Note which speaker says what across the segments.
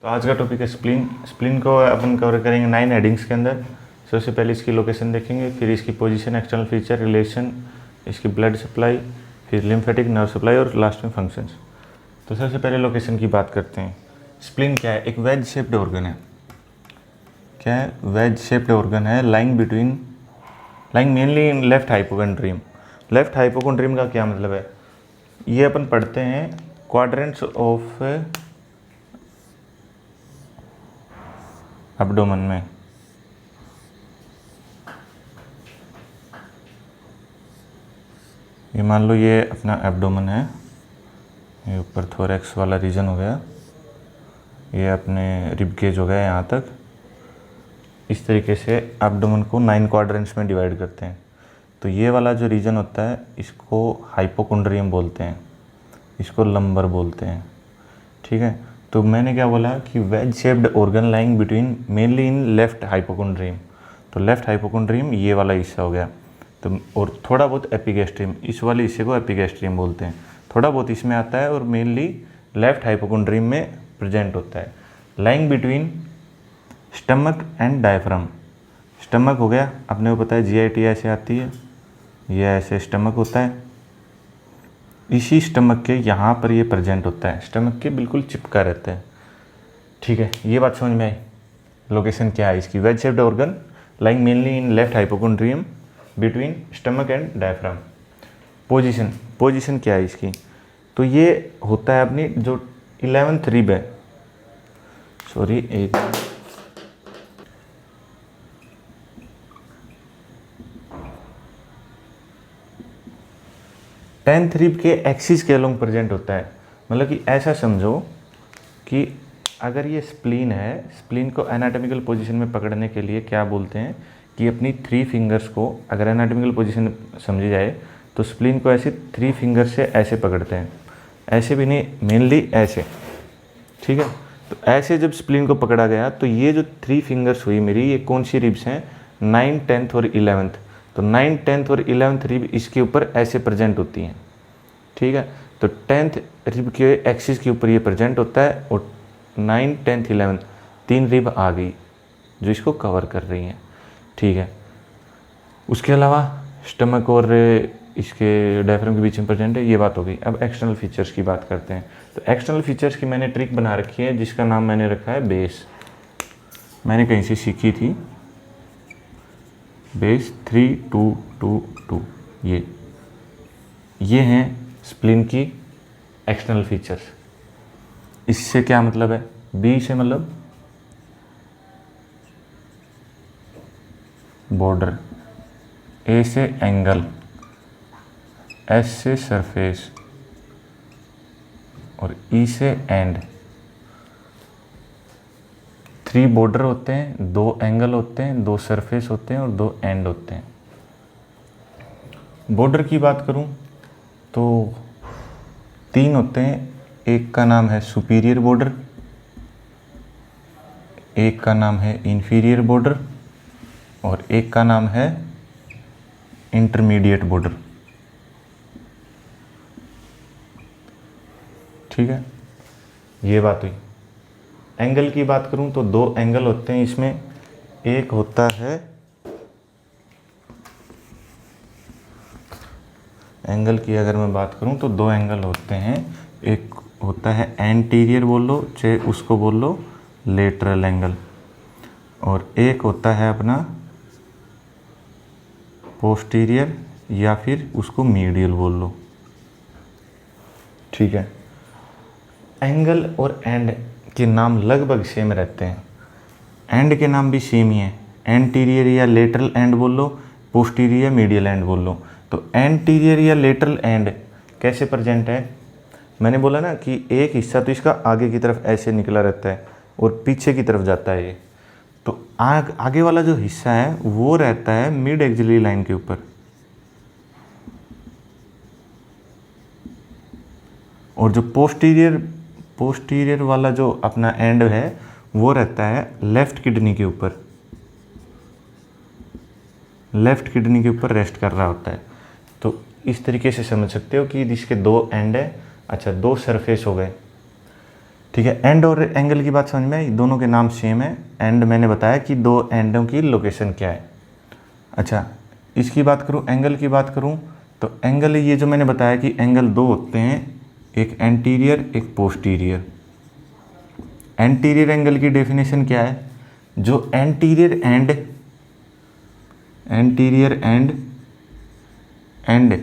Speaker 1: तो आज का टॉपिक है स्प्लीन। स्प्लीन को अपन कवर करेंगे 9 हेडिंग्स के अंदर। सबसे पहले इसकी लोकेशन देखेंगे, फिर इसकी पोजीशन, एक्सटर्नल फीचर, रिलेशन, इसकी ब्लड सप्लाई, फिर लिम्फेटिक नर्व सप्लाई और लास्ट में फंक्शंस। तो सबसे पहले लोकेशन की बात करते हैं। स्प्लीन क्या है? एक वेज शेप्ड ऑर्गन है। क्या है? वेज शेप्ड ऑर्गन है, lying mainly in left hypochondrium. Left hypochondrium का क्या मतलब है? ये अपन पढ़ते हैं क्वाड्रेंट्स ऑफ एब्डोमेन में। ये मान लो ये अपना एब्डोमेन है, ये ऊपर थोरैक्स वाला रीजन हो गया, ये अपने रिब केज हो गया यहाँ तक। इस तरीके से एब्डोमेन को 9 क्वाड्रेंट्स में डिवाइड करते हैं। तो ये वाला जो रीजन होता है इसको हाइपोकॉन्ड्रियम बोलते हैं, इसको लंबर बोलते हैं। ठीक है, तो मैंने क्या बोला कि wedge shaped organ lying between mainly in left hypochondrium. तो लेफ्ट हाइपोकॉन्ड्रियम ये वाला हिस्सा हो गया। तो और थोड़ा बहुत एपिगैस्ट्रियम, इस वाले हिस्से को एपिगैस्ट्रियम बोलते हैं। थोड़ा बहुत इसमें आता है और मेनली लेफ्ट हाइपोकॉन्ड्रियम में प्रेजेंट होता है। Lying between stomach and diaphragm. Stomach हो गया, अपने को पता है जीआईटी ऐसे आती है, ये ऐसे स्टमक होता है। इसी स्टमक के यहाँ पर ये प्रेजेंट होता है, स्टमक के बिल्कुल चिपका रहता है। ठीक है, ये बात समझ में आई। लोकेशन क्या है इसकी? Wedge shaped organ lying mainly in left hypochondrium between stomach and diaphragm. Position क्या है इसकी? तो ये होता है अपनी जो 11th रिब है, सॉरी एक 10th रिब के एक्सिस के अलोंग प्रेजेंट होता है। मतलब कि ऐसा समझो कि अगर ये स्प्लीन है, स्प्लीन को एनाटॉमिकल पोजीशन में पकड़ने के लिए क्या बोलते हैं कि अपनी 3 फिंगर्स को, अगर एनाटॉमिकल पोजीशन समझी जाए तो स्प्लीन को ऐसे 3 फिंगर से ऐसे पकड़ते हैं, ऐसे भी नहीं, मेनली ऐसे। ठीक है, तो ऐसे जब स्प्लीन को पकड़ा गया तो ये जो 3 फिंगर्स हुई मेरी, ये कौन सी रिब्स हैं? 9, 10th और 11th। तो 9, 10th और 11th रिब इसके ऊपर ऐसे प्रेजेंट होती हैं। ठीक है, तो 10th रिब के एक्सिस के ऊपर ये प्रेजेंट होता है और 9, 10th, 11th 3 रिब आ गई जो इसको कवर कर रही हैं। ठीक है, उसके अलावा स्टमक और इसके डायफ्राम के बीच में प्रेजेंट है, ये बात हो गई। अब एक्सटर्नल फीचर्स की बात करते हैं। तो एक्सटर्नल फीचर्स की मैंने ट्रिक बना रखी है जिसका नाम मैंने रखा है बेस। मैंने कहीं से सीखी थी, बेस 3, 2, 2, 2। ये हैं स्प्लीन की एक्सटर्नल फीचर्स। इससे क्या मतलब है? बी से मतलब बॉर्डर, ए से एंगल, एस से सरफेस और ई से एंड। 3 बॉर्डर होते हैं, 2 एंगल होते हैं, 2 सरफेस होते हैं और 2 एंड होते हैं। बॉर्डर की बात करूं तो 3 होते हैं। एक का नाम है सुपीरियर बॉर्डर, एक का नाम है इंफीरियर बॉर्डर और एक का नाम है इंटरमीडिएट बॉर्डर। ठीक है, ये बात हुई। एंगल की बात करूं तो 2 एंगल होते हैं इसमें। एक होता है, एंगल की अगर मैं बात करूं तो 2 एंगल होते हैं। एक होता है एंटीरियर बोल लो, चाहे उसको बोल लो लेटरल एंगल, और एक होता है अपना पोस्टीरियर या फिर उसको मीडियल बोल लो। ठीक है, एंगल और एंड के नाम लगभग सेम रहते हैं। एंड के नाम भी सेम ही है, एंटीरियर या लेटरल एंड बोल लो, पोस्टीरियर या मीडियल एंड बोल लो। तो एंटीरियर या लेटरल एंड कैसे प्रेजेंट है? मैंने बोला ना कि एक हिस्सा तो इसका आगे की तरफ ऐसे निकला रहता है और पीछे की तरफ जाता है ये। तो आगे वाला जो हिस्सा है वो रहता है मिड एक्सिलरी लाइन के ऊपर, और जो पोस्टीरियर वाला जो अपना एंड है वो रहता है लेफ्ट किडनी के ऊपर, लेफ्ट किडनी के ऊपर रेस्ट कर रहा होता है। तो इस तरीके से समझ सकते हो कि इसके 2 एंड है। अच्छा, 2 सरफेस हो गए। ठीक है, एंड और एंगल की बात समझ में आई, दोनों के नाम सेम है। एंड मैंने बताया कि दो एंडों की लोकेशन क्या है। अच्छा, इसकी बात करूँ, एंगल की बात करूँ, तो एंगल ये जो मैंने बताया कि एंगल दो होते हैं, एक एंटीरियर एक पोस्टीरियर। एंटीरियर एंगल की डेफिनेशन क्या है? जो एंटीरियर एंड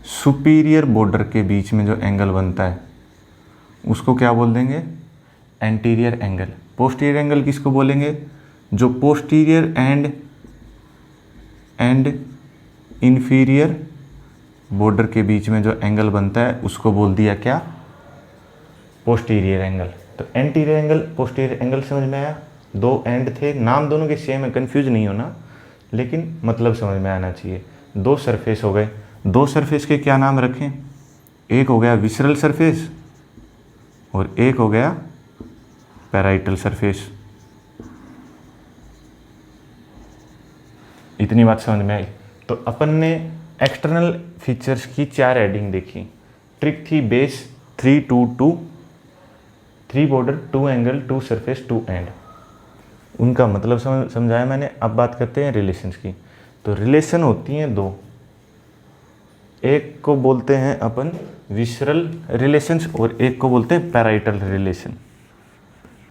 Speaker 1: सुपीरियर बॉर्डर के बीच में जो एंगल बनता है उसको क्या बोल देंगे? Anterior angle. पोस्टीरियर एंगल किसको बोलेंगे? जो पोस्टीरियर एंड इंफीरियर बॉर्डर के बीच में जो एंगल बनता है उसको बोल दिया क्या? Posterior angle. तो एंटीरियर एंगल पोस्टीरियर एंगल समझ में आया? दो एंड थे, नाम दोनों के सेम है, कंफ्यूज नहीं होना, लेकिन मतलब समझ में आना चाहिए। दो सरफेस हो गए, दो सरफेस के क्या नाम रखें? एक हो गया विसरल सरफेस और एक हो गया पैराइटल सरफेस। इतनी बात समझ में आई? तो अपन ने एक्सटर्नल फीचर्स की 4 हेडिंग देखी। ट्रिक थी base, 3 2 2, 3 border, 2 angle, 2 surface, 2 and. उनका मतलब समझाया मैंने। अब बात करते हैं रिलेशंस की। तो रिलेशन होती हैं दो, एक को बोलते हैं अपन विसरल रिलेशंस और एक को बोलते हैं पैराइटल रिलेशन।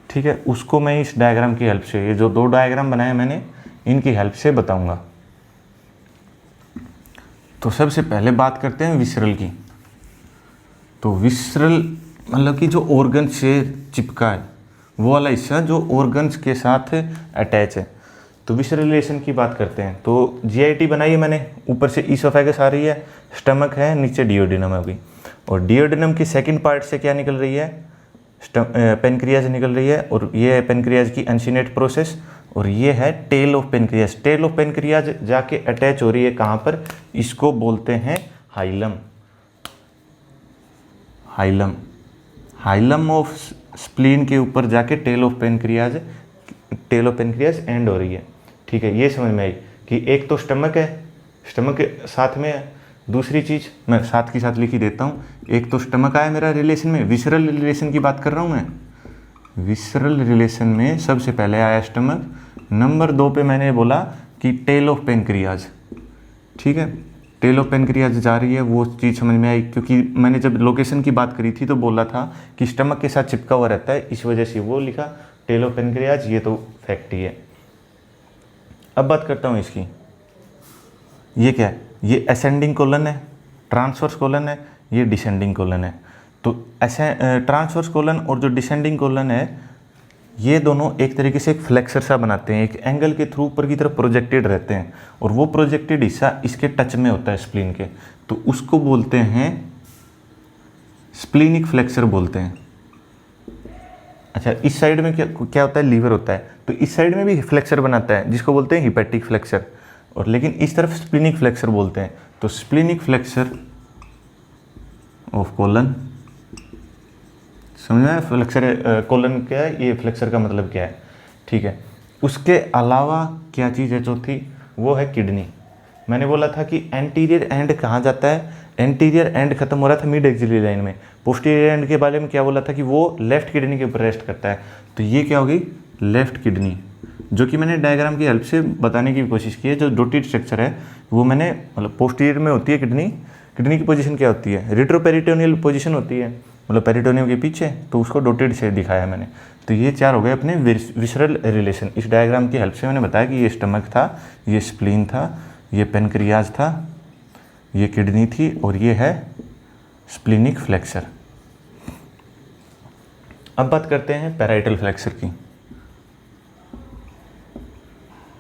Speaker 1: ठीक है, उसको मैं इस डायग्राम की हेल्प से, ये जो 2 डायग्राम बनाए मैंने, इनकी हेल्प से बताऊंगा। तो सबसे पहले बात करते हैं विसरल की। तो विसरल मतलब कि जो ऑर्गन से चिपका है, वो वाला हिस्सा जो ऑर्गन्स के साथ अटैच है। तो विसरल रिलेशन की बात करते हैं। तो जीआईटी बनाई है मैंने, ऊपर से ईसोफेगस आ रही है, स्टमक है, नीचे डिओडिनम है अभी, और डिओडिनम की सेकंड पार्ट से क्या निकल रही है? पेनक्रियाज निकल रही है, और ये है पेनक्रियाज की अनसिनेट प्रोसेस, और ये है tail of pancreas. Tail of pancreas जाके अटैच हो रही है कहाँ पर? इसको बोलते हैं हाइलम। हाइलम ऑफ स्प्लीन के ऊपर जाके टेल ऑफ पेनक्रियाज एंड हो रही है। ठीक है, ये समझ में आई कि एक तो स्टमक है, स्टमक के साथ में है, दूसरी चीज़ मैं साथ की साथ लिख ही देता हूँ। एक तो स्टमक आया मेरा रिलेशन में, विसरल रिलेशन की बात कर रहा हूँ मैं। विसरल रिलेशन में सबसे पहले आया स्टमक, नंबर 2 पे मैंने बोला कि टेल ऑफ पेनक्रियाज। ठीक है, टेल ऑफ पेनक्रियाज जा रही है, वो चीज़ समझ में आई, क्योंकि मैंने जब लोकेशन की बात करी थी तो बोला था कि स्टमक के साथ चिपका हुआ रहता है, इस वजह से वो लिखा टेल ऑफ पेनक्रियाज। ये तो फैक्ट ही है। अब बात करता हूँ इसकी। ये क्या है? ये असेंडिंग कोलन है, ट्रांसवर्स कोलन है, ये डिसेंडिंग कोलन है। तो ऐसे ट्रांसवर्स कोलन और जो डिसेंडिंग कोलन है, ये दोनों एक तरीके से एक फ्लेक्सर सा बनाते हैं, एक एंगल के थ्रू ऊपर की तरफ प्रोजेक्टेड रहते हैं, और वो प्रोजेक्टेड हिस्सा इसके टच में होता है स्प्लीन के, तो उसको बोलते हैं स्प्लीनिक फ्लेक्सर बोलते हैं। अच्छा, इस साइड में क्या होता है? लीवर होता है, तो इस साइड में भी फ्लेक्सर बनाता है जिसको बोलते हैं हिपैटिक फ्लेक्सर, और लेकिन इस तरफ स्प्लीनिक फ्लेक्सर बोलते हैं। तो स्प्लीनिक फ्लेक्सर ऑफ कोलन, समझ में? फ्लेक्सर कोलन क्या है, ये फ्लेक्सर का मतलब क्या है? ठीक है, उसके अलावा क्या चीज़ है चौथी? वो है किडनी। मैंने बोला था कि एंटीरियर एंड कहाँ जाता है? एंटीरियर एंड खत्म हो रहा था मिड एक्सिलरी लाइन में। पोस्टीरियर एंड के बारे में क्या बोला था कि वो लेफ्ट किडनी के ऊपर रेस्ट करता है। तो ये क्या होगी? लेफ्ट किडनी, जो कि मैंने डायग्राम की हेल्प से बताने की कोशिश की है। जो डोटेड स्ट्रक्चर है वो मैंने, मतलब पोस्टीरियर में होती है किडनी। किडनी की पोजीशन क्या होती है? रेट्रोपेरिटोनियल पोजीशन होती है, मतलब पेरिटोनियम के पीछे, तो उसको डोटेड से दिखाया मैंने। तो ये 4 हो गए अपने विसरल रिलेशन। इस डायग्राम की हेल्प से मैंने बताया कि ये स्टमक था, ये स्प्लीन था, ये पेनक्रियाज था, ये किडनी थी, और ये है स्प्लीनिक फ्लेक्सर। अब बात करते हैं पैराइटल फ्लेक्सर की,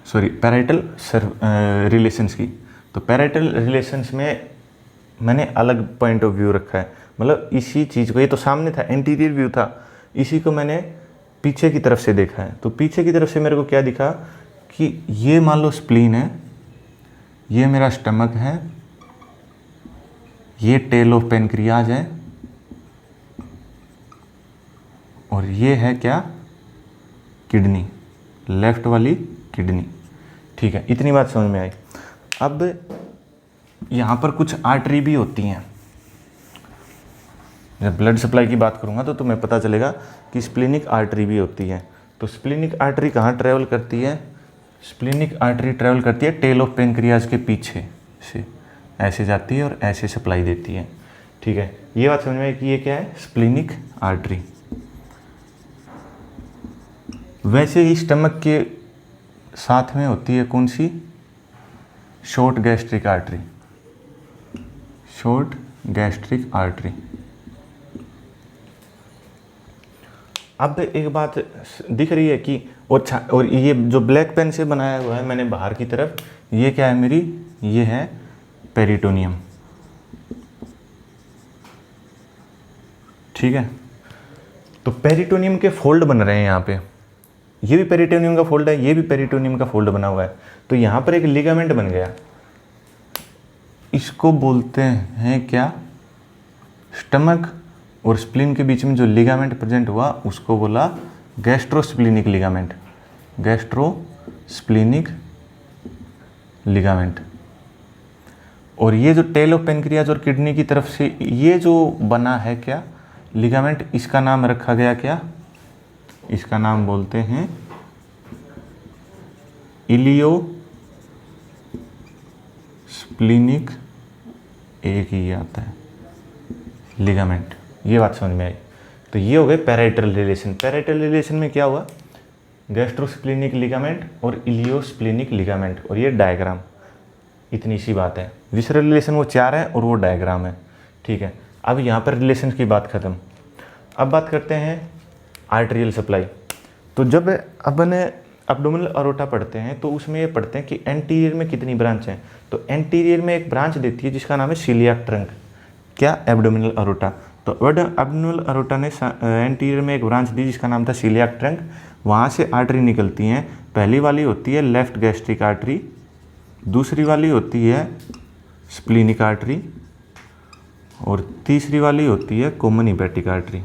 Speaker 1: सॉरी पैराइटल रिलेशंस की। तो पैराइटल रिलेशंस में मैंने अलग पॉइंट ऑफ व्यू रखा है, मतलब इसी चीज़ को, ये तो सामने था, एंटीरियर व्यू था, इसी को मैंने पीछे की तरफ से देखा है। तो पीछे की तरफ से मेरे को क्या दिखा कि ये मान लो स्प्लीन है, ये मेरा स्टमक है, ये टेल ऑफ पेनक्रियाज है, और ये है क्या? किडनी, लेफ्ट वाली किडनी। ठीक है, इतनी बात समझ में आई। अब यहाँ पर कुछ आर्टरी भी होती हैं। जब ब्लड सप्लाई की बात करूँगा तो तुम्हें पता चलेगा कि स्प्लीनिक आर्टरी भी होती है। तो स्प्लीनिक आर्टरी कहाँ ट्रैवल करती है? स्प्लीनिक आर्टरी ट्रैवल करती है टेल ऑफ पेनक्रियाज के पीछे से, ऐसे जाती है और ऐसे सप्लाई देती है। ठीक है, ये बात समझ में आई कि ये क्या है? Splenic artery. वैसे ही स्टमक के साथ में होती है कौन सी? Short gastric artery. Short gastric artery. अब एक बात दिख रही है कि और ये जो ब्लैक पेन से बनाया हुआ है मैंने बाहर की तरफ, ये क्या है मेरी? ये है पेरिटोनियम। ठीक है, तो पेरिटोनियम के फोल्ड बन रहे हैं यहाँ पे। ये भी पेरिटोनियम का फोल्ड है, ये भी पेरिटोनियम का फोल्ड बना हुआ है। तो यहाँ पर एक लिगामेंट बन गया, इसको बोलते हैं क्या? स्टमक और स्प्लीन के बीच में जो लिगामेंट प्रेजेंट हुआ उसको बोला गैस्ट्रोस्प्लीनिक लिगामेंट। गैस्ट्रोस्प्लीनिक लिगामेंट। और ये जो टेल ऑफ पेनक्रियाज और किडनी की तरफ से ये जो बना है क्या लिगामेंट, इसका नाम रखा गया क्या? इसका नाम बोलते हैं इलियो स्प्लीनिक, एक ही आता है लिगामेंट। ये बात समझ में आई। तो ये हो गए पैराइटल रिलेशन। पैराइटल रिलेशन में क्या हुआ? गैस्ट्रोस्प्लीनिक लिगामेंट और इलियोस्प्लीनिक लिगामेंट, और ये डायग्राम, इतनी सी बात है। विसरल रिलेशन वो 4 है और वो डायग्राम है। ठीक है, अब यहाँ पर रिलेशन की बात खत्म। अब बात करते हैं आर्टेरियल सप्लाई। तो जब अपन एब्डोमिनल अरोटा पढ़ते हैं तो उसमें ये पढ़ते हैं कि एंटीरियर में कितनी ब्रांच हैं। तो एंटीरियर में एक ब्रांच देती है जिसका नाम है सीलियाक ट्रंक। क्या? Abdominal aorta. तो एब्डोमिनल अरोटा ने एंटीरियर में एक ब्रांच दी जिसका नाम था सीलियाक ट्रंक। वहाँ से आर्टरी निकलती हैं। पहली वाली होती है लेफ्ट गैस्ट्रिक आर्टरी, दूसरी वाली होती है स्प्लीनिक आर्टरी, और तीसरी वाली होती है common hepatic artery.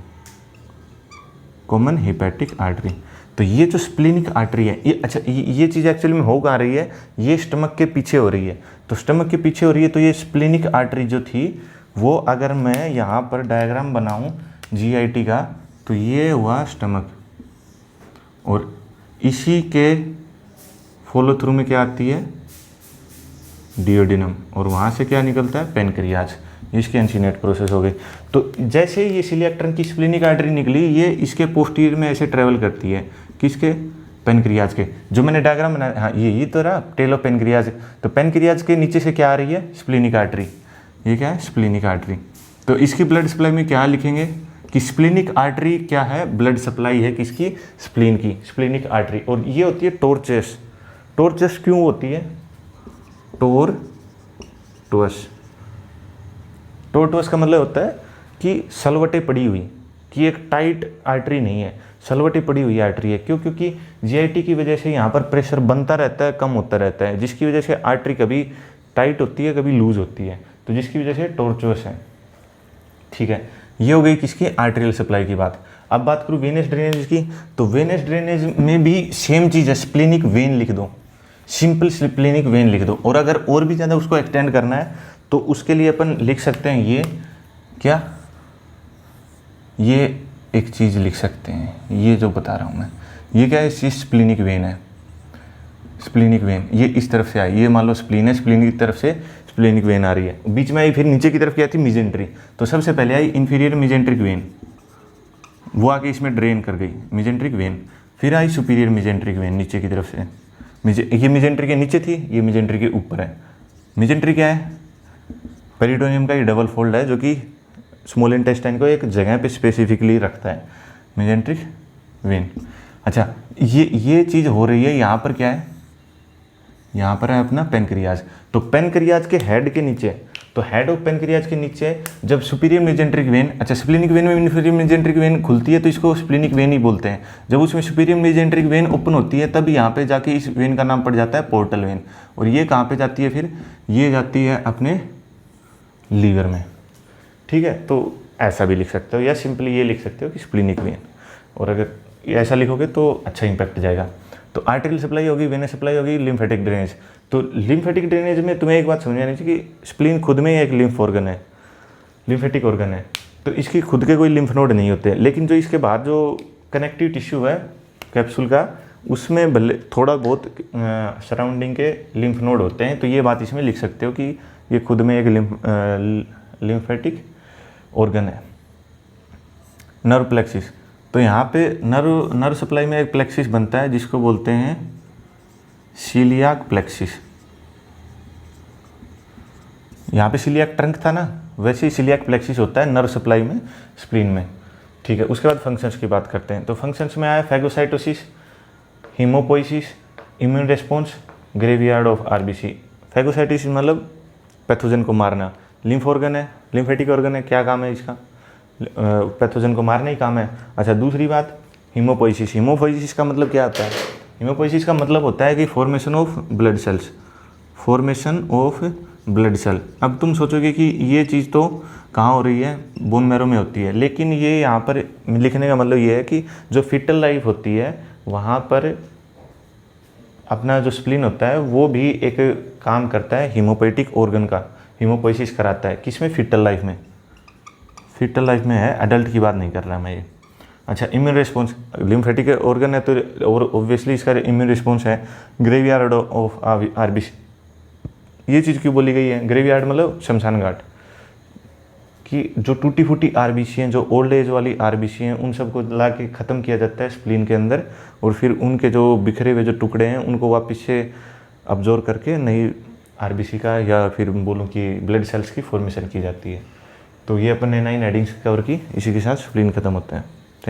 Speaker 1: Common hepatic artery. तो ये जो स्प्लीनिक आर्टरी है, ये अच्छा ये चीज़ एक्चुअली में हो कहाँ रही है? ये स्टमक के पीछे हो रही है। तो स्टमक के पीछे हो रही है, तो ये स्प्लीनिक आर्टरी जो थी वो, अगर मैं यहाँ पर डायग्राम बनाऊँ GIT का, तो ये हुआ स्टमक, और इसी के फॉलो थ्रू में क्या आती है? डियोडिनम, और वहाँ से क्या निकलता है? पेनक्रियाज। इसकी एंसीनेट प्रोसेस हो गई। तो जैसे ही ये सीलियाक ट्रंक की स्प्लीनिक आर्टरी निकली, ये इसके पोस्टीरियर में ऐसे ट्रेवल करती है। किसके? पेनक्रियाज के। जो मैंने डायग्राम बनाया, हाँ ये तो रहा टेल ऑफ पेनक्रियाज। तो पेनक्रियाज के नीचे से क्या आ रही है? Splenic artery. ये क्या है? Splenic artery. तो इसकी ब्लड सप्लाई में क्या लिखेंगे कि स्प्लीनिक आर्टरी क्या है? ब्लड सप्लाई है किसकी? स्प्लीन की, स्प्लीनिक आर्टरी। और ये होती है टोर्चस। टोर्चस क्यों होती है? टोर्टुअस। टोर्टुअस का मतलब होता है कि सलवटे पड़ी हुई, कि एक टाइट आर्टरी नहीं है, सलवटे पड़ी हुई आर्टरी है। क्यों? क्योंकि GIT की वजह से यहाँ पर प्रेशर बनता रहता है, कम होता रहता है, जिसकी वजह से आर्टरी कभी टाइट होती है, कभी लूज होती है, तो जिसकी वजह से टोर्चुअस है। ठीक है, ये हो गई किसकी? आर्टेरियल सप्लाई की बात। अब बात करूँ वेनस ड्रेनेज की, तो वेनस ड्रेनेज में भी सेम चीज़ है, स्प्लीनिक वेन लिख दो, सिंपल स्प्लीनिक वेन लिख दो। और अगर और भी ज़्यादा उसको एक्सटेंड करना है तो उसके लिए अपन लिख सकते हैं ये क्या? ये एक चीज़ लिख सकते हैं, ये जो बता रहा हूँ मैं, ये क्या है? ये स्प्लीनिक वेन है। स्प्लीनिक वेन ये इस तरफ से आई, ये मान लो स्प्लीन है, स्प्लीन की तरफ से स्प्लीनिक वेन आ रही है, बीच में आई, फिर नीचे की तरफ क्या थी? मिजेंट्री। तो सबसे पहले आई इंफीरियर मिजेंट्रिक वेन, वो आके इसमें ड्रेन कर गई मिजेंट्रिक वेन। फिर आई सुपीरियर मिजेंट्रिक वेन नीचे की तरफ से, ये मिजेंट्री के नीचे थी, ये मिजेंट्री के ऊपर है। मिजेंट्री क्या है? पेरिटोनियम का ये डबल फोल्ड है जो कि स्मॉल इंटेस्टाइन को एक जगह पे स्पेसिफिकली रखता है, मिजेंट्रिक वेन। अच्छा, ये चीज़ हो रही है, यहाँ पर क्या है? यहाँ पर है अपना पेनक्रियाज। तो पेनक्रियाज के हेड के नीचे, तो हेड ऑफ पेनक्रियाज के नीचे जब सुपीरियर मिजेंट्रिक वेन, अच्छा स्प्लीनिक वेन में इन्फीरियर मिजेंट्रिक वेन खुलती है तो इसको स्प्लीनिक वेन ही बोलते हैं। जब उसमें सुपीरियर मिजेंट्रिक वेन ओपन होती है तब यहाँ पे जाके इस वेन का नाम पड़ जाता है पोर्टल वेन। और ये कहाँ पे जाती है? फिर ये जाती है अपने लीवर में। ठीक है, तो ऐसा भी लिख सकते हो या सिंपली ये लिख सकते हो कि स्प्लीनिक वेन, और अगर ऐसा लिखोगे तो अच्छा इंपैक्ट जाएगा। तो आर्टेरियल सप्लाई होगी, वेनस सप्लाई होगी, लिम्फेटिक ड्रेनेज। तो लिम्फेटिक ड्रेनेज में तुम्हें एक बात समझ आनी चाहिए कि स्प्लीन खुद में ही एक लिम्फ ऑर्गन है, लिम्फेटिक ऑर्गन है। तो इसकी खुद के कोई लिम्फ नोड नहीं होते, लेकिन जो इसके बाहर जो कनेक्टिव टिश्यू है कैप्सूल का, उसमें भले थोड़ा बहुत सराउंडिंग के लिम्फ नोड होते हैं। तो ये बात इसमें लिख सकते हो कि ये खुद में एक लिम्फेटिक ऑर्गन है। नर्व प्लेक्सिस, तो यहाँ पे नर्व सप्लाई में एक प्लेक्सिस बनता है जिसको बोलते हैं सीलियाक प्लेक्सिस। यहाँ पे सीलियाक ट्रंक था ना, वैसे ही सीलियाक प्लेक्सिस होता है नर्व सप्लाई में, स्प्लीन में। ठीक है, उसके बाद फंक्शंस की बात करते हैं। तो फंक्शंस में आया phagocytosis, haemopoiesis, immune response, graveyard of RBC. Phagocytosis मतलब पैथोजन को मारना। लिम्फ ऑर्गन है, लिम्फेटिक ऑर्गन है, क्या काम है इसका? पैथोजन को मारने ही काम है। अच्छा, दूसरी बात हीमोपोइसिस। हीमोपोइसिस का मतलब क्या होता है? हीमोपोइसिस का मतलब होता है कि formation of blood cells, formation of blood cell. अब तुम सोचोगे कि ये चीज़ तो कहाँ हो रही है? बोन मैरो में होती है, लेकिन ये यहाँ पर लिखने का मतलब ये है कि जो फीटल लाइफ होती है वहाँ पर अपना जो स्प्लीन होता है वो भी एक काम करता है हीमोपोइटिक ऑर्गन का, हीमोपोइसिस कराता है। किसमें? फीटल लाइफ में। फीटल लाइफ में है, एडल्ट की बात नहीं कर रहा मैं ये। अच्छा, इम्यून रिस्पॉन्स, लिम्फेटिक ऑर्गन है तो और ऑब्वियसली इसका इम्यून रिस्पॉन्स है। ग्रेवयार्ड ऑफ आरबीसी, ये चीज़ क्यों बोली गई है? ग्रेवयार्ड मतलब शमशान घाट, कि जो टूटी फूटी आरबीसी हैं, जो ओल्ड एज वाली आरबीसी हैं, उन सबको ला के ख़त्म किया जाता है स्प्लीन के अंदर, और फिर उनके जो बिखरे हुए जो टुकड़े हैं उनको वापस से अब्जॉर्व करके नई आरबीसी का या फिर बोलूँ कि ब्लड सेल्स की फॉर्मेशन की जाती है। तो ये अपन ने 9 हेडिंग्स कवर की, इसी के साथ स्प्लीन खत्म होता है।